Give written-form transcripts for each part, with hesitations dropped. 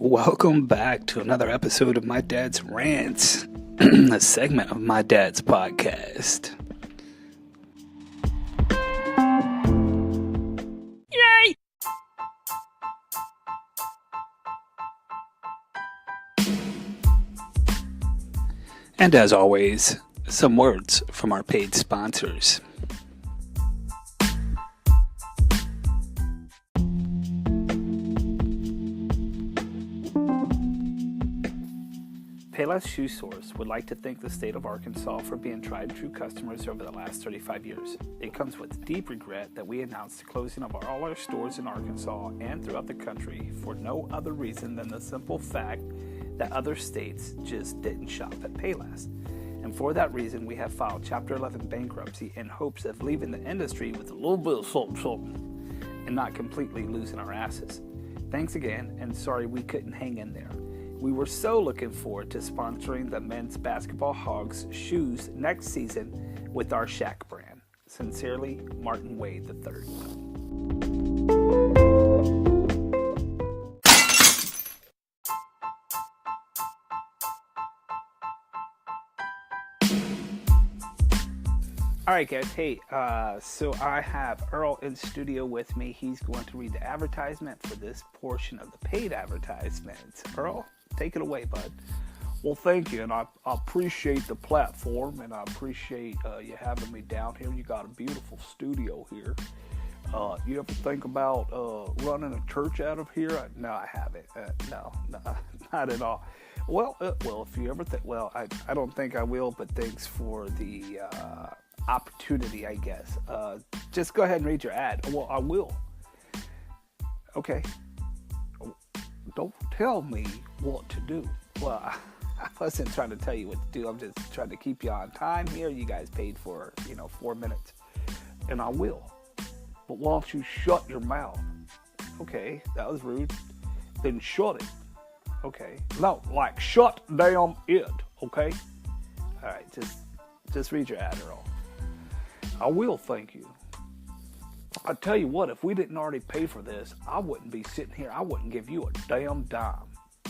Welcome back to another episode of My Dad's Rants, a segment of My Dad's podcast. Yay! And as always, some words from our paid sponsors. Payless Shoe Source would like to thank the state of Arkansas for being tried and true customers over the last 35 years. It comes with deep regret that we announced the closing of all our stores in Arkansas and throughout the country for no other reason than the simple fact that other states just didn't shop at Payless. And for that reason, we have filed Chapter 11 bankruptcy in hopes of leaving the industry with a little bit of something and not completely losing our asses. Thanks again, and sorry we couldn't hang in there. We were so looking forward to sponsoring the men's basketball Hogs shoes next season with our Shaq brand. Sincerely, Martin Wade III. All right, guys. Hey, so I have Earl in studio with me. He's going to read the advertisement for this portion of the paid advertisements. Earl, take it away, bud. Well, thank you, and I appreciate the platform, and I appreciate you having me down here. You got a beautiful studio here. You ever think about running a church out of here? No, I haven't. No, not at all. Well, if you ever think, I don't think I will, but thanks for the opportunity, I guess. Just go ahead and read your ad. Well, I will. Okay. Don't tell me what to do. Well, I wasn't trying to tell you what to do. I'm just trying to keep you on time here. You guys paid for, 4 minutes. And I will. But why don't you shut your mouth? Okay, that was rude. Then shut it. Okay. No, like shut damn it. Okay? All right, just read your ad, Earl. I will, thank you. I tell you what, if we didn't already pay for this, I wouldn't be sitting here. I wouldn't give you a damn dime.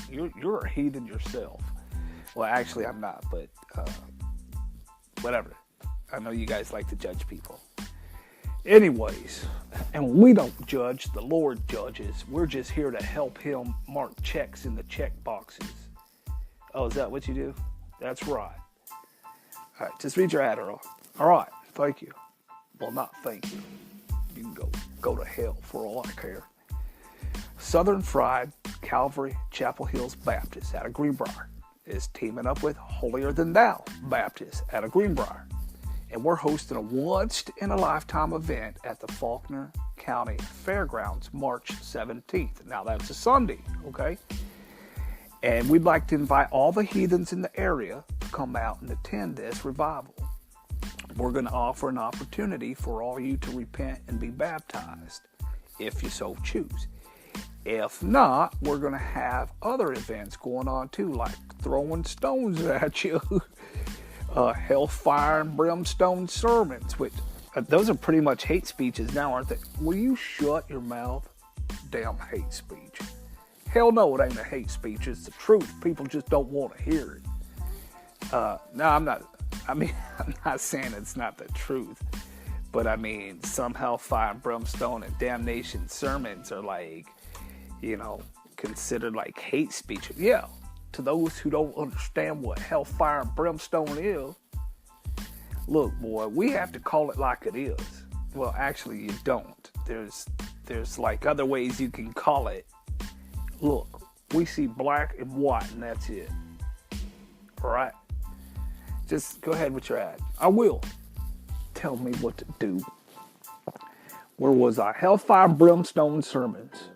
You're a heathen yourself. Well, actually, I'm not, but whatever. I know you guys like to judge people. Anyways, and we don't judge, the Lord judges. We're just here to help him mark checks in the check boxes. Oh, is that what you do? That's right. All right, just read your ad, Earl. All right, thank you. Well, not thank you. You can go to hell for all I care. Southern Fried Calvary Chapel Hills Baptist out of Greenbrier is teaming up with Holier Than Thou Baptist out of Greenbrier. And we're hosting a once-in-a-lifetime event at the Faulkner County Fairgrounds March 17th. Now, that's a Sunday, okay? And we'd like to invite all the heathens in the area to come out and attend this revival. We're going to offer an opportunity for all you to repent and be baptized, if you so choose. If not, we're going to have other events going on too, like throwing stones at you, hellfire and brimstone sermons, which those are pretty much hate speeches now, aren't they? Will you shut your mouth? Damn hate speech. Hell no, it ain't a hate speech. It's the truth. People just don't want to hear it. No, I'm not saying it's not the truth, but I mean, some hellfire and brimstone and damnation sermons are like, considered like hate speech. Yeah, to those who don't understand what hellfire and brimstone is, look, boy, we have to call it like it is. Well, actually, you don't. There's like other ways you can call it. Look, we see black and white, and that's it. All right? Just go ahead with your ad. I will. Tell me what to do. Where was I? Hellfire brimstone sermons.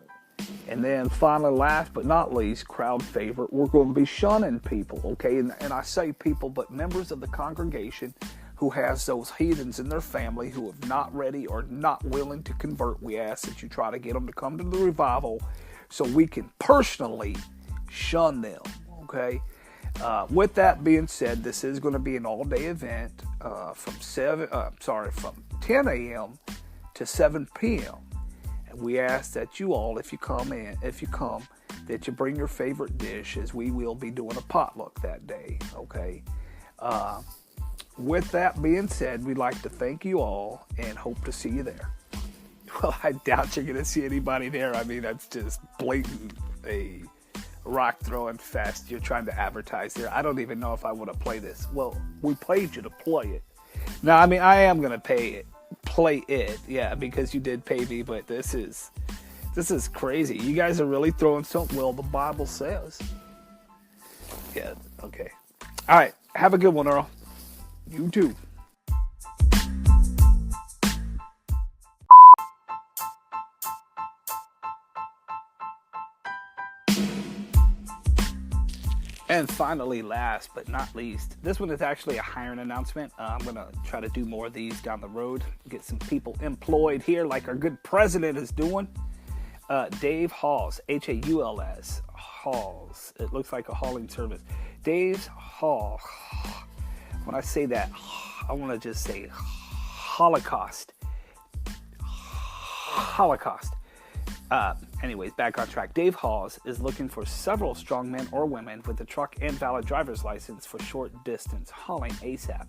And then finally, last but not least, crowd favorite, we're going to be shunning people, okay? And I say people, but members of the congregation who has those heathens in their family who are not ready or not willing to convert. We ask that you try to get them to come to the revival so we can personally shun them, okay? With that being said, this is going to be an all-day event from 10 a.m. to 7 p.m. And we ask that you all, if you come, that you bring your favorite dish, as we will be doing a potluck that day, okay? With that being said, we'd like to thank you all and hope to see you there. Well, I doubt you're going to see anybody there. I mean, that's just blatant a rock throwing fest you're trying to advertise there. I don't even know if I want to play this. Well, we paid you to play it. Now, I mean, I am going to play it, yeah, because you did pay me, but this is crazy. You guys are really throwing something, well, the Bible says. Yeah, okay. All right, have a good one, Earl. You too. And finally, last but not least, this one is actually a hiring announcement. I'm going to try to do more of these down the road, get some people employed here like our good president is doing. Dave Halls, H-A-U-L-S, Halls. It looks like a hauling service. Dave's Hall. When I say that, I want to just say Holocaust. Holocaust. Anyways, back on track. Dave Halls is looking for several strong men or women with a truck and valid driver's license for short distance hauling ASAP.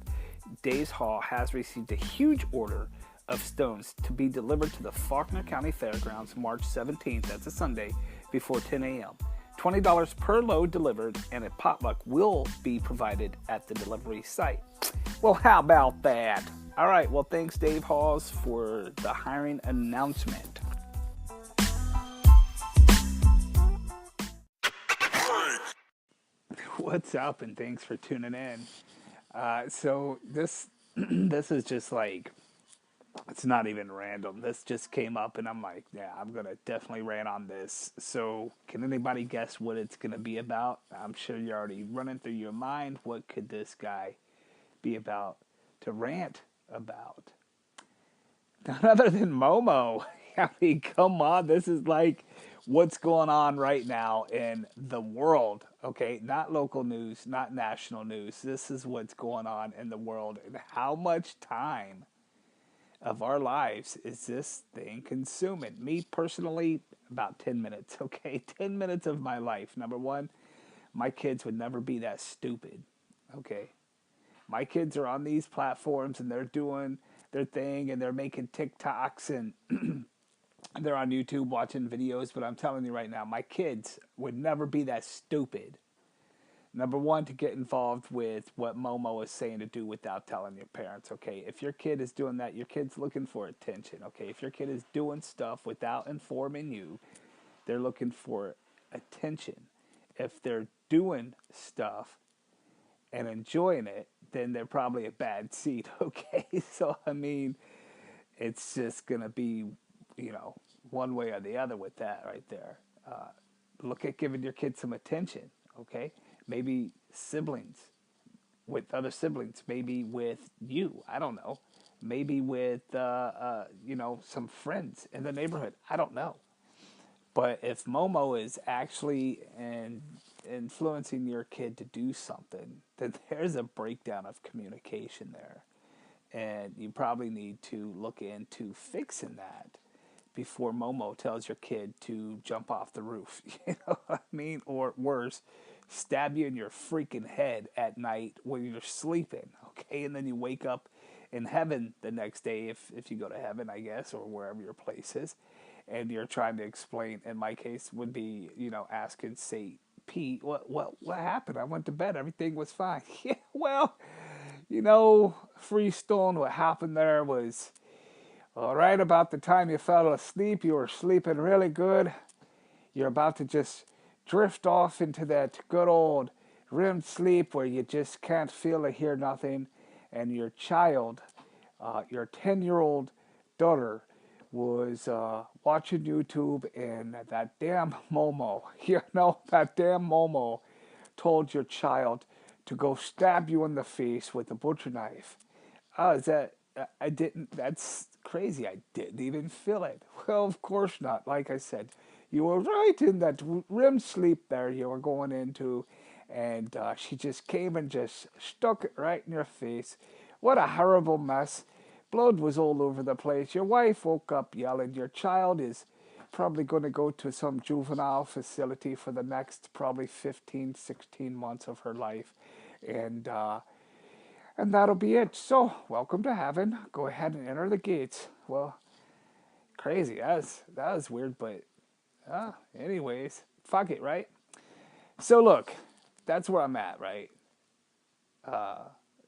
Dave's Hall has received a huge order of stones to be delivered to the Faulkner County Fairgrounds March 17th, that's a Sunday, before 10 a.m. $20 per load delivered, and a potluck will be provided at the delivery site. Well, how about that? All right, well, thanks, Dave Halls, for the hiring announcement. What's up, and thanks for tuning in. So this this is just like, it's not even random. This just came up, and I'm like, yeah, I'm gonna definitely rant on this. So can anybody guess what it's gonna be about? I'm sure you're already running through your mind. What could this guy be about to rant about? None other than Momo. I mean, come on. This is like what's going on right now in the world, okay? Not local news, not national news. This is what's going on in the world. And how much time of our lives is this thing consuming? Me personally, about 10 minutes, okay? 10 minutes of my life. Number one, my kids would never be that stupid, okay? My kids are on these platforms and they're doing their thing and they're making TikToks and they're on YouTube watching videos, but I'm telling you right now, my kids would never be that stupid. Number one, to get involved with what Momo is saying to do without telling your parents, okay? If your kid is doing that, your kid's looking for attention, okay? If your kid is doing stuff without informing you, they're looking for attention. If they're doing stuff and enjoying it, then they're probably a bad seed, okay? So, I mean, it's just going to be, one way or the other with that right there. Look at giving your kids some attention, okay? Maybe siblings, with other siblings, maybe with you, I don't know. Maybe with, some friends in the neighborhood, I don't know. But if Momo is actually influencing your kid to do something, then there's a breakdown of communication there. And you probably need to look into fixing that before Momo tells your kid to jump off the roof. You know what I mean? Or worse, stab you in your freaking head at night when you're sleeping, okay? And then you wake up in heaven the next day, if you go to heaven, I guess, or wherever your place is, and you're trying to explain, in my case, would be, asking St. Pete, what happened? I went to bed, everything was fine. Yeah, well, Freestone, what happened there was, all right, about the time you fell asleep, you were sleeping really good. You're about to just drift off into that good old REM sleep where you just can't feel or hear nothing. And your child, your 10-year-old daughter, was watching YouTube, and that damn Momo, that damn Momo told your child to go stab you in the face with a butcher knife. That's crazy. I didn't even feel it. Well, of course not. Like I said, you were right in that REM sleep there you were going into, and she just came and just stuck it right in your face. What a horrible mess. Blood was all over the place. Your wife woke up yelling. Your child is probably going to go to some juvenile facility for the next probably 15, 16 months of her life. And, uh, and that'll be it. So, welcome to heaven. Go ahead and enter the gates. Well, crazy. That was weird, but anyways, fuck it, right? So look, that's where I'm at, right?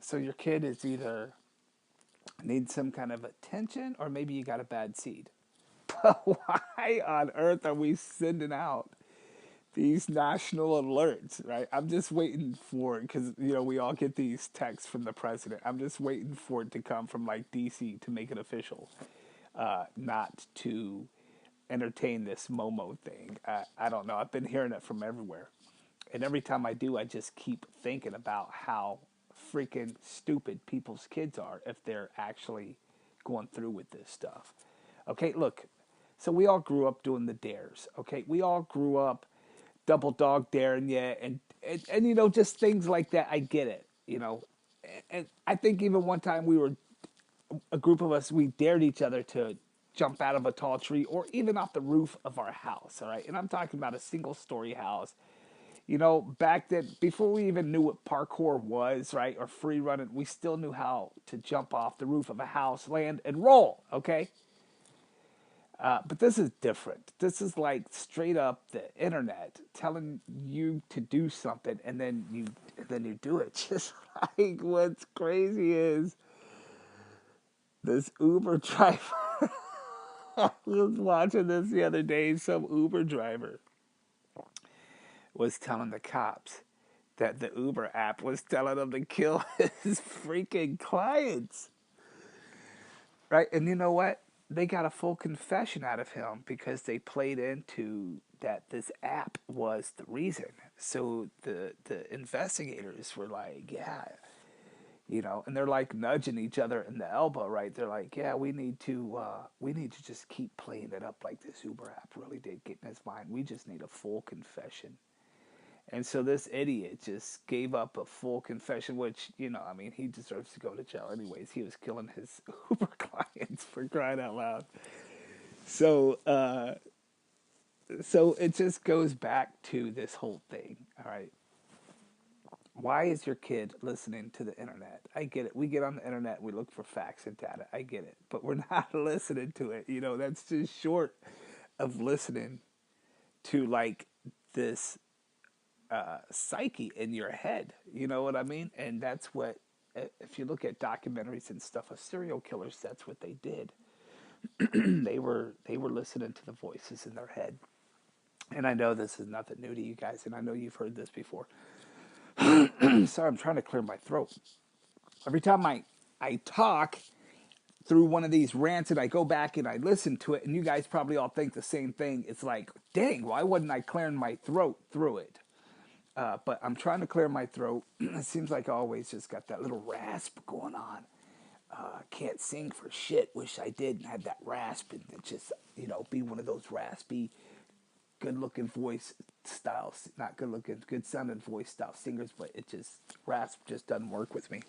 So your kid is either needs some kind of attention, or maybe you got a bad seed. But why on earth are we sending out these national alerts, right? I'm just waiting for it because, we all get these texts from the president. I'm just waiting for it to come from like DC to make it official, not to entertain this MOMO thing. I don't know. I've been hearing it from everywhere. And every time I do, I just keep thinking about how freaking stupid people's kids are if they're actually going through with this stuff. Okay, look. So we all grew up doing the dares. Okay, we all grew up double dog daring you, and just things like that. I get it. And I think even one time we were a group of us. We dared each other to jump out of a tall tree or even off the roof of our house. All right, and I'm talking about a single story house. Back then, before we even knew what parkour was, right, or free running, we still knew how to jump off the roof of a house, land, and roll, okay? But this is different. This is like straight up the internet telling you to do something, and then you do it. Just like what's crazy is this Uber driver. I was watching this the other day. Some Uber driver was telling the cops that the Uber app was telling him to kill his freaking clients. Right? And you know what? They got a full confession out of him because they played into that this app was the reason. So the investigators were like, yeah, and they're like nudging each other in the elbow, right? They're like, yeah, we need to just keep playing it up like this Uber app really did get in his mind. We just need a full confession. And so this idiot just gave up a full confession, which, he deserves to go to jail anyways. He was killing his Uber clients, for crying out loud. So it just goes back to this whole thing, all right? Why is your kid listening to the internet? I get it. We get on the internet, we look for facts and data. I get it. But we're not listening to it. That's just short of listening to, like, this psyche in your head, you know what I mean? And that's what, if you look at documentaries and stuff of serial killers, that's what they did. they were listening to the voices in their head. And I know this is nothing new to you guys, and I know you've heard this before. Sorry, I'm trying to clear my throat. Every time I talk through one of these rants and I go back and I listen to it, and you guys probably all think the same thing. It's like, dang, why wasn't I clearing my throat through it? But I'm trying to clear my throat. It seems like I always just got that little rasp going on. Can't sing for shit. Wish I did and had that rasp and just, be one of those raspy, good-looking voice styles. Not good-looking, good-sounding voice style singers, but rasp just doesn't work with me.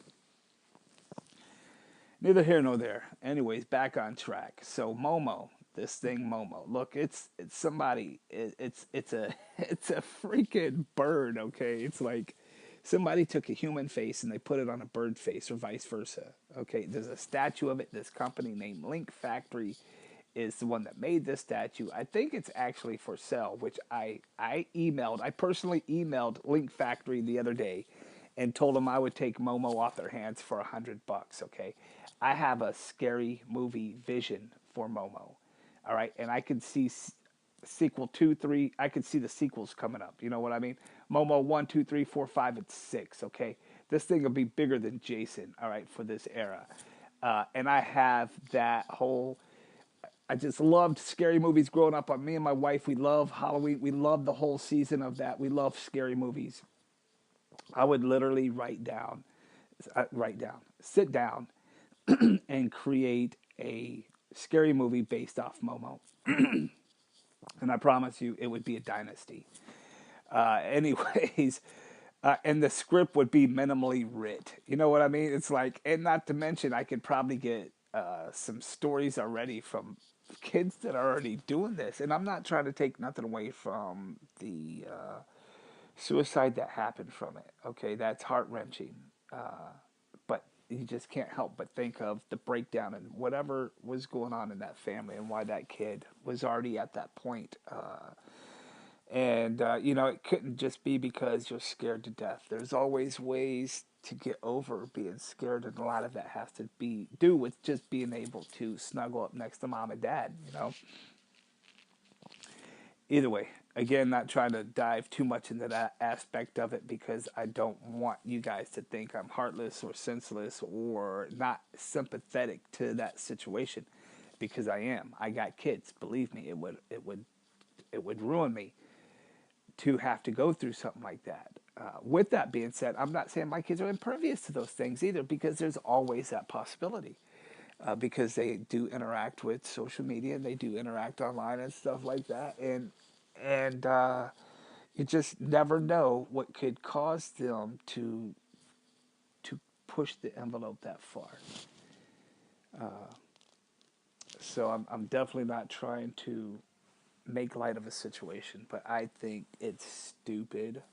Neither here nor there. Anyways, back on track. So MOMO. This thing MOMO. Look, it's somebody. It's a freaking bird. Okay, it's like somebody took a human face and they put it on a bird face, or vice versa. Okay, there's a statue of it. This company named Link Factory is the one that made this statue. I think it's actually for sale, which I personally emailed Link Factory the other day and told them I would take MOMO off their hands for $100. Okay, I have a scary movie vision for MOMO. All right, and I could see sequel 2, 3. I could see the sequels coming up. You know what I mean? MOMO 1, 2, 3, 4, 5, and 6. Okay, this thing will be bigger than Jason. All right, for this era, and I have that whole. I just loved scary movies growing up. Me and my wife, we love Halloween. We love the whole season of that. We love scary movies. I would literally sit down, and create a scary movie based off MOMO. And I promise you, it would be a dynasty. Anyways, and the script would be minimally writ. You know what I mean? It's like, and not to mention, I could probably get some stories already from kids that are already doing this. And I'm not trying to take nothing away from the suicide that happened from it. Okay, that's heart wrenching. But you just can't help but think of the breakdown and whatever was going on in that family and why that kid was already at that point. It couldn't just be because you're scared to death. There's always ways to get over being scared, and a lot of that has to do with just being able to snuggle up next to mom and dad. Either way, again, not trying to dive too much into that aspect of it because I don't want you guys to think I'm heartless or senseless or not sympathetic to that situation, because I am. I got kids. Believe me, it would ruin me to have to go through something like that. With that being said, I'm not saying my kids are impervious to those things either, because there's always that possibility. Because they do interact with social media and they do interact online and stuff like that, and you just never know what could cause them to push the envelope that far. So I'm definitely not trying to make light of a situation, but I think it's stupid.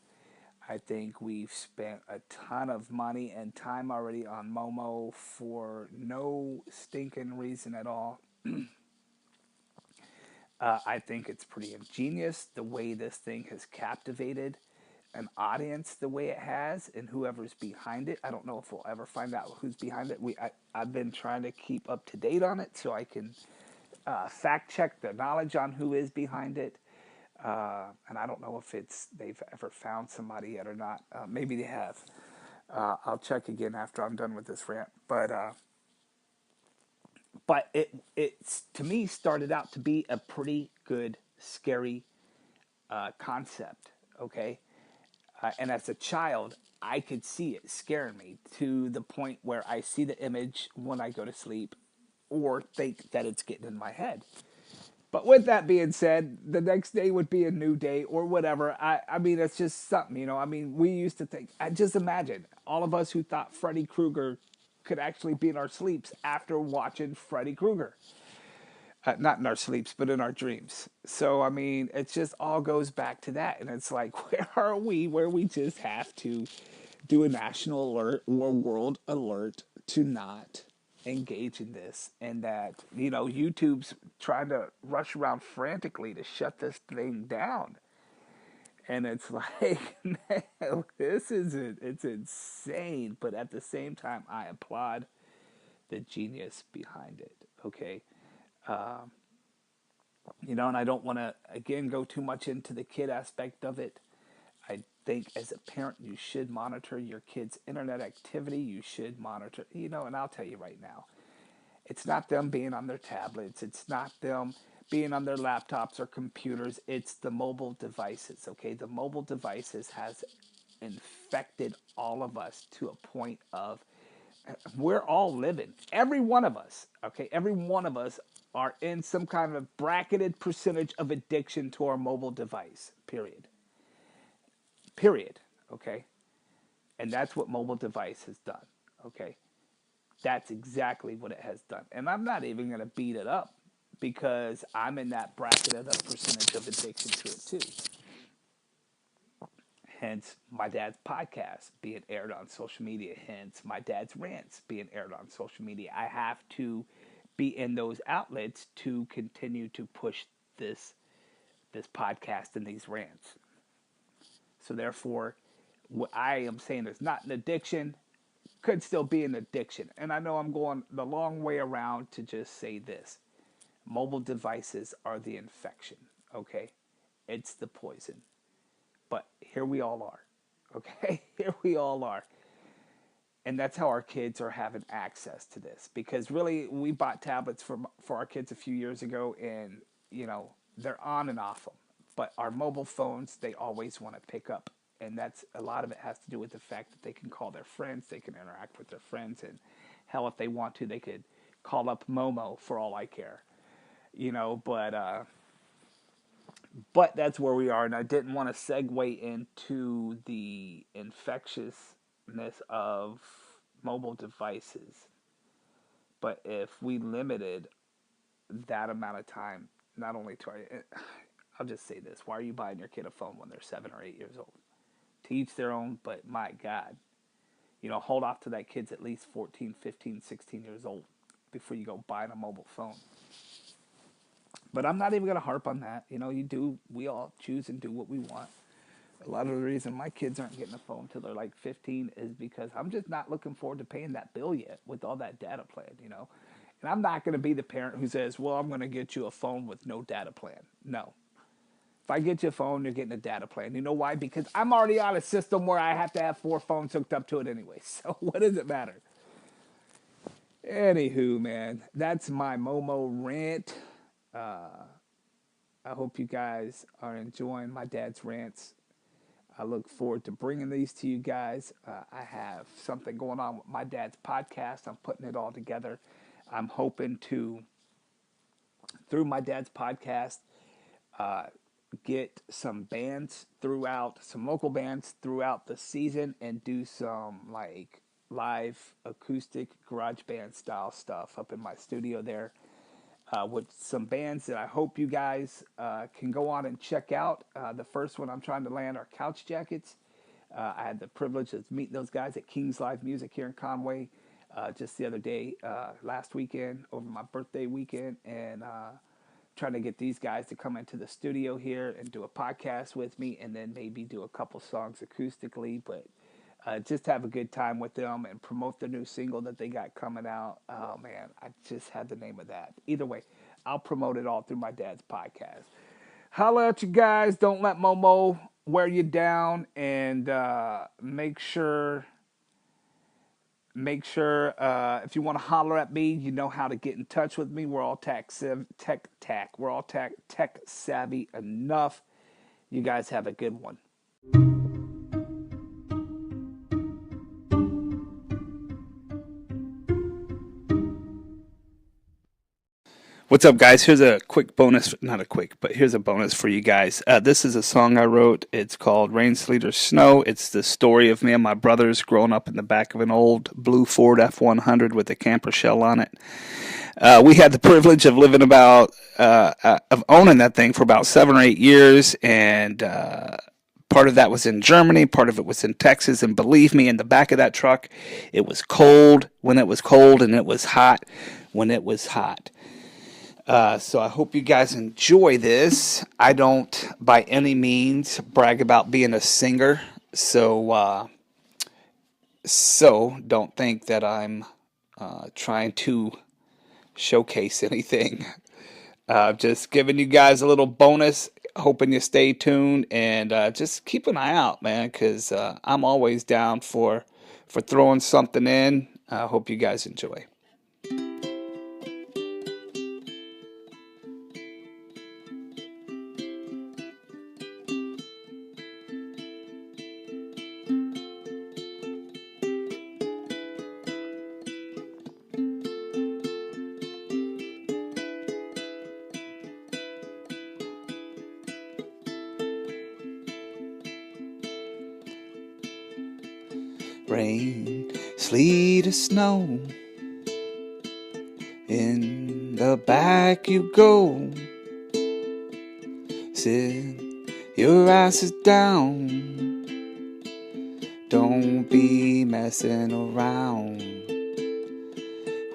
I think we've spent a ton of money and time already on Momo for no stinking reason at all. I think it's pretty ingenious the way this thing has captivated an audience the way it has, and whoever's behind it. I don't know if we'll ever find out who's behind it. I've been trying to keep up to date on it so I can fact check the knowledge on who is behind it. And I don't know if they've ever found somebody yet or not. Maybe they have. I'll check again after I'm done with this rant. But it's to me started out to be a pretty good scary concept. Okay, and as a child, I could see it scaring me to the point where I see the image when I go to sleep, or think that it's getting in my head. But with that being said, the next day would be a new day or whatever. I mean, it's just something. I mean, we used to think, I just imagine all of us who thought Freddy Krueger could actually be in our sleeps after watching Freddy Krueger. Not in our sleeps, but in our dreams. So, I mean, it just all goes back to that. And it's like, where are we where we just have to do a national alert or world alert to not engage in this? And that, YouTube's trying to rush around frantically to shut this thing down. And it's like, man, it's insane. But at the same time, I applaud the genius behind it. Okay. And I don't want to, again, go too much into the kid aspect of it. I think as a parent, you should monitor your kid's internet activity. You should monitor, and I'll tell you right now, it's not them being on their tablets. It's not them being on their laptops or computers. It's the mobile devices, okay? The mobile devices has infected all of us to a point of we're all living. Every one of us, okay? Every one of us are in some kind of bracketed percentage of addiction to our mobile device, period. Period, okay? And that's what mobile device has done, okay? That's exactly what it has done. And I'm not even going to beat it up because I'm in that bracket of the percentage of addiction to it too. Hence, my dad's podcast being aired on social media. Hence, my dad's rants being aired on social media. I have to be in those outlets to continue to push this podcast and these rants. So therefore, what I am saying is not an addiction, could still be an addiction. And I know I'm going the long way around to just say this. Mobile devices are the infection, okay? It's the poison. But here we all are, okay? Here we all are. And that's how our kids are having access to this. Because really, we bought tablets for our kids a few years ago, and, they're on and off them. But our mobile phones, they always want to pick up. And that's a lot of it has to do with the fact that they can call their friends, they can interact with their friends, and hell, if they want to, they could call up MOMO for all I care. But that's where we are, and I didn't want to segue into the infectiousness of mobile devices. But if we limited that amount of time, not only to I'll just say this: why are you buying your kid a phone when they're 7 or 8 years old? To each their own, but my God, hold off to that kid's at least 14, 15, 16 years old before you go buying a mobile phone. But I'm not even going to harp on that. We all choose and do what we want. A lot of the reason my kids aren't getting a phone till they're like 15 is because I'm just not looking forward to paying that bill yet with all that data plan. And I'm not going to be the parent who says, well, I'm going to get you a phone with no data plan. No. If I get you a phone, you're getting a data plan. You know why? Because I'm already on a system where I have to have 4 phones hooked up to it anyway. So what does it matter? Anywho, man, that's my Momo rant. I hope you guys are enjoying my dad's rants. I look forward to bringing these to you guys. I have something going on with my dad's podcast. I'm putting it all together. I'm hoping to, through my dad's podcast, get some local bands throughout the season and do some like live acoustic garage band style stuff up in my studio there. With some bands that I hope you guys can go on and check out. The first one I'm trying to land are Couch Jackets. I had the privilege of meeting those guys at King's Live Music here in Conway just the other day, last weekend, over my birthday weekend, and trying to get these guys to come into the studio here and do a podcast with me, and then maybe do a couple songs acoustically, but just have a good time with them and promote the new single that they got coming out. Oh, man, I just had the name of that. Either way, I'll promote it all through my dad's podcast. Holla at you guys. Don't let Momo wear you down. And make sure if you want to holler at me, you know how to get in touch with me. We're all tech savvy enough. You guys have a good one. What's up, guys? Here's a quick bonus, here's a bonus for you guys. This is a song I wrote. It's called Rain, Sleet, or Snow. It's the story of me and my brothers growing up in the back of an old blue Ford F-100 with a camper shell on it. We had the privilege of living of owning that thing for about 7 or 8 years, and part of that was in Germany, part of it was in Texas, and believe me, in the back of that truck, it was cold when it was cold, and it was hot when it was hot. So I hope you guys enjoy this. I don't by any means brag about being a singer, so don't think that I'm trying to showcase anything. Just giving you guys a little bonus, hoping you stay tuned, and just keep an eye out, man, because I'm always down for throwing something in. I hope you guys enjoy. Rain, sleet, or snow, in the back you go. Sit your asses down, don't be messing around.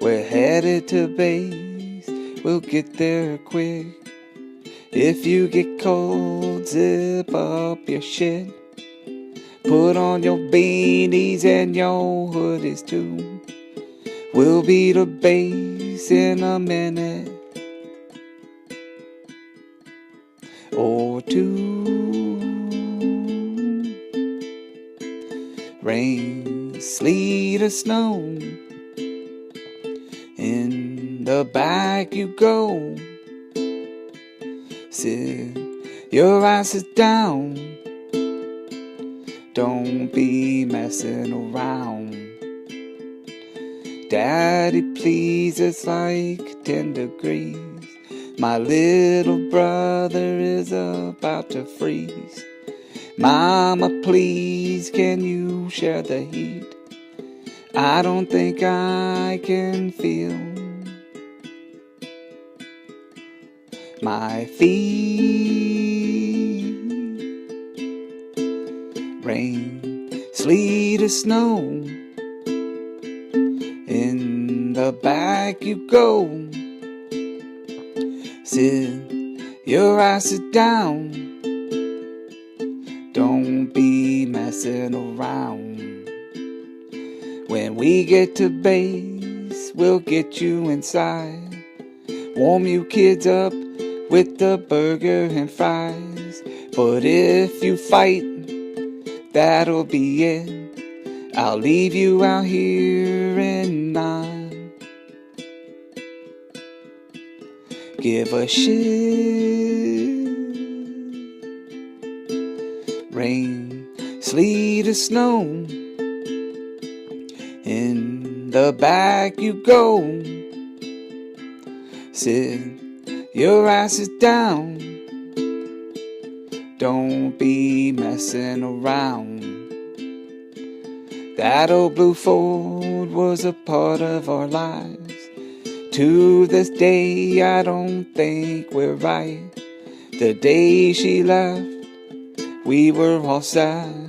We're headed to base, we'll get there quick. If you get cold, zip up your shit. Put on your beanies and your hoodies too. We'll be to base in a minute or two. Rain, sleet, or snow, in the back you go. Sit your asses down, don't be messing around. Daddy, please, it's like 10 degrees. My little brother is about to freeze. Mama, please, can you share the heat? I don't think I can feel. my feet. Rain, sleet, or snow, in the back you go. Sit your ass down. Don't be messing around. When we get to base, we'll get you inside. Warm you kids up with the burger and fries. But if you fight, that'll be it. I'll leave you out here and not give a shit. Rain, sleet, or snow, in the back you go. Sit your asses down. Don't be messing around. That old blue Ford was a part of our lives. To this day I don't think we're right. The day she left, we were all sad.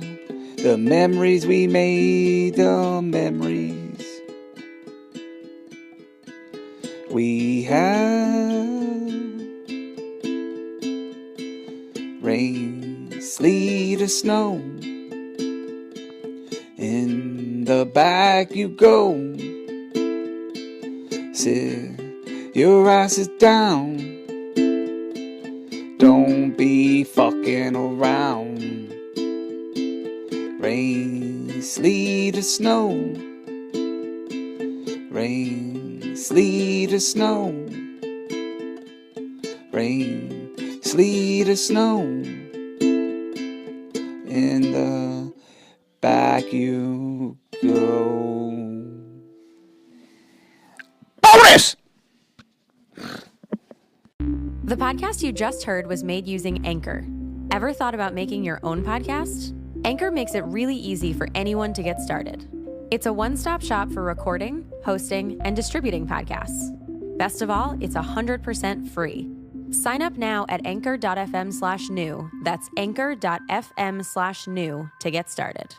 The memories we made, the memories we have. Rain, sleet, or snow, in the back you go. Sit your asses down. Don't be fucking around. Rain, sleet, or snow. Rain, sleet, or snow. Rain, sleet, or snow. In the back you go. Bonus! The podcast you just heard was made using Anchor. Ever thought about making your own podcast? Anchor makes it really easy for anyone to get started. It's a one-stop shop for recording, hosting, and distributing podcasts. Best of all, it's 100% free. Sign up now at anchor.fm/new. That's anchor.fm/new to get started.